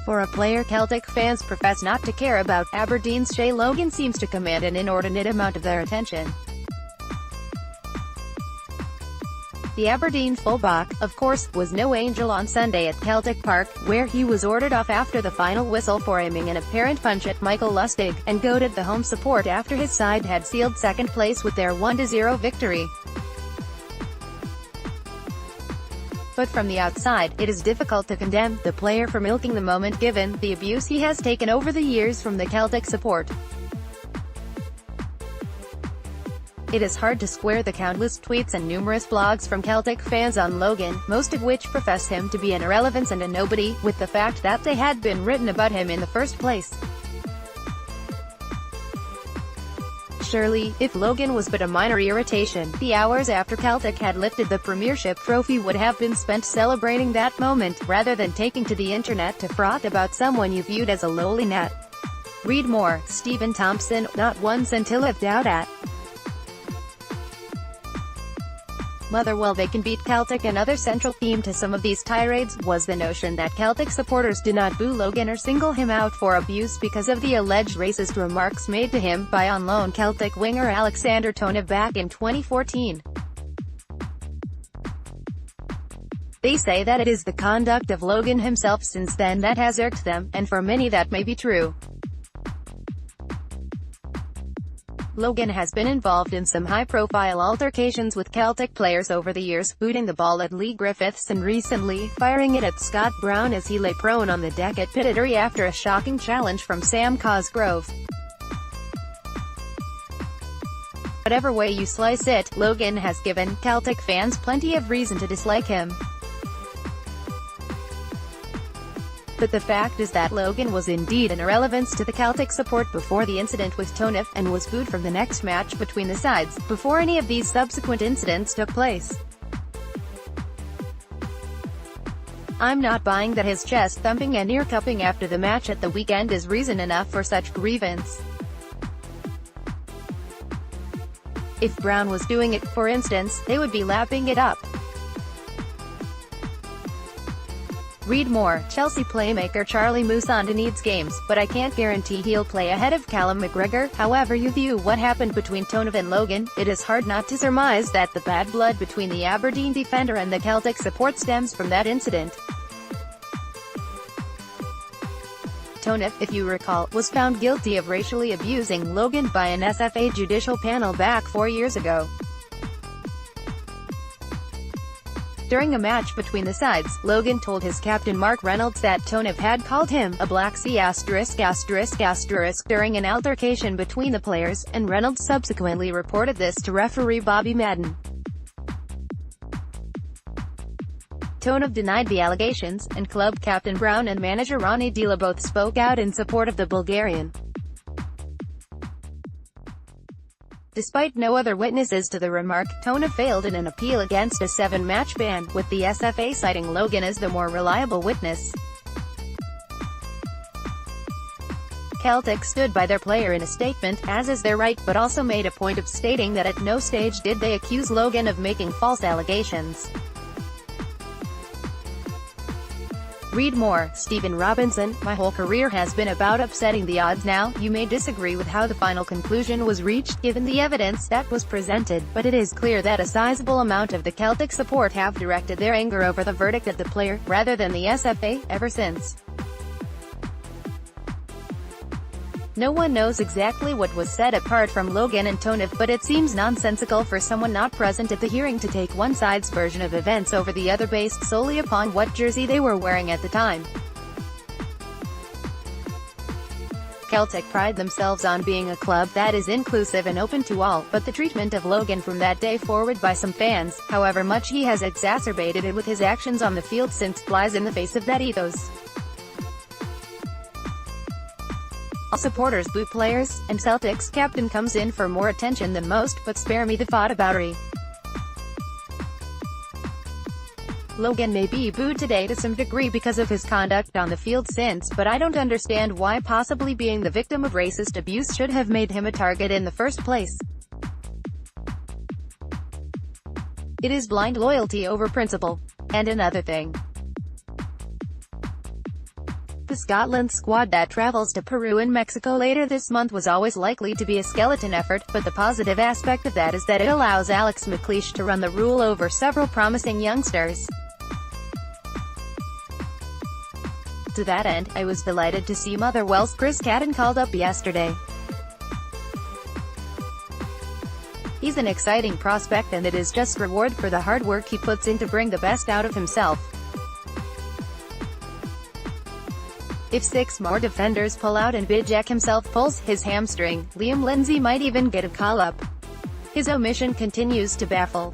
For a player Celtic fans profess not to care about, Aberdeen's Shay Logan seems to command an inordinate amount of their attention. The Aberdeen fullback, of course, was no angel on Sunday at Celtic Park, where he was ordered off after the final whistle for aiming an apparent punch at Mikael Lustig, and goaded the home support after his side had sealed second place with their 1-0 victory. But from the outside, it is difficult to condemn the player for milking the moment given the abuse he has taken over the years from the Celtic support. It is hard to square the countless tweets and numerous blogs from Celtic fans on Logan, most of which profess him to be an irrelevance and a nobody, with the fact that they had been written about him in the first place. Surely, if Logan was but a minor irritation, the hours after Celtic had lifted the Premiership trophy would have been spent celebrating that moment, rather than taking to the internet to froth about someone you viewed as a lowly gnat. Read more. Stephen Thompson, not one scintilla of doubt at Motherwell they can beat Celtic. Another central theme to some of these tirades was the notion that Celtic supporters do not boo Logan or single him out for abuse because of the alleged racist remarks made to him by on-loan Celtic winger Alexander Tonev back in 2014. They say that it is the conduct of Logan himself since then that has irked them, and for many that may be true. Logan has been involved in some high-profile altercations with Celtic players over the years, booting the ball at Lee Griffiths and recently, firing it at Scott Brown as he lay prone on the deck at Pittodrie after a shocking challenge from Sam Cosgrove. Whatever way you slice it, Logan has given Celtic fans plenty of reason to dislike him. But the fact is that Logan was indeed an irrelevance to the Celtic support before the incident with Tonev, and was booed from the next match between the sides, before any of these subsequent incidents took place. I'm not buying that his chest-thumping and ear-cupping after the match at the weekend is reason enough for such grievance. If Brown was doing it, for instance, they would be lapping it up. Read more. Chelsea playmaker Charlie Musonda needs games, but I can't guarantee he'll play ahead of Callum McGregor. However you view what happened between Tonev and Logan, it is hard not to surmise that the bad blood between the Aberdeen defender and the Celtic support stems from that incident. Tonev, if you recall, was found guilty of racially abusing Logan by an SFA judicial panel back 4 years ago. During a match between the sides, Logan told his captain Mark Reynolds that Tonev had called him a black C*** during an altercation between the players, and Reynolds subsequently reported this to referee Bobby Madden. Tonev denied the allegations, and club captain Brown and manager Ronnie Deila both spoke out in support of the Bulgarian. Despite no other witnesses to the remark, Tonev failed in an appeal against a 7-match ban, with the SFA citing Logan as the more reliable witness. Celtic stood by their player in a statement, as is their right, but also made a point of stating that at no stage did they accuse Logan of making false allegations. Read more. Stephen Robinson, my whole career has been about upsetting the odds. Now, you may disagree with how the final conclusion was reached, given the evidence that was presented, but it is clear that a sizable amount of the Celtic support have directed their anger over the verdict at the player, rather than the SFA, ever since. No one knows exactly what was said apart from Logan and Tonev, but it seems nonsensical for someone not present at the hearing to take one side's version of events over the other based solely upon what jersey they were wearing at the time. Celtic pride themselves on being a club that is inclusive and open to all, but the treatment of Logan from that day forward by some fans, however much he has exacerbated it with his actions on the field since, flies in the face of that ethos. All supporters boo players, and Celtic's captain comes in for more attention than most, but spare me the thought about it. Logan may be booed today to some degree because of his conduct on the field since, but I don't understand why possibly being the victim of racist abuse should have made him a target in the first place. It is blind loyalty over principle. And another thing. The Scotland squad that travels to Peru and Mexico later this month was always likely to be a skeleton effort, but the positive aspect of that is that it allows Alex McLeish to run the rule over several promising youngsters. To that end, I was delighted to see Motherwell's Chris Cadden called up yesterday. He's an exciting prospect and it is just reward for the hard work he puts in to bring the best out of himself. If 6 more defenders pull out and Bijak himself pulls his hamstring, Liam Lindsay might even get a call-up. His omission continues to baffle.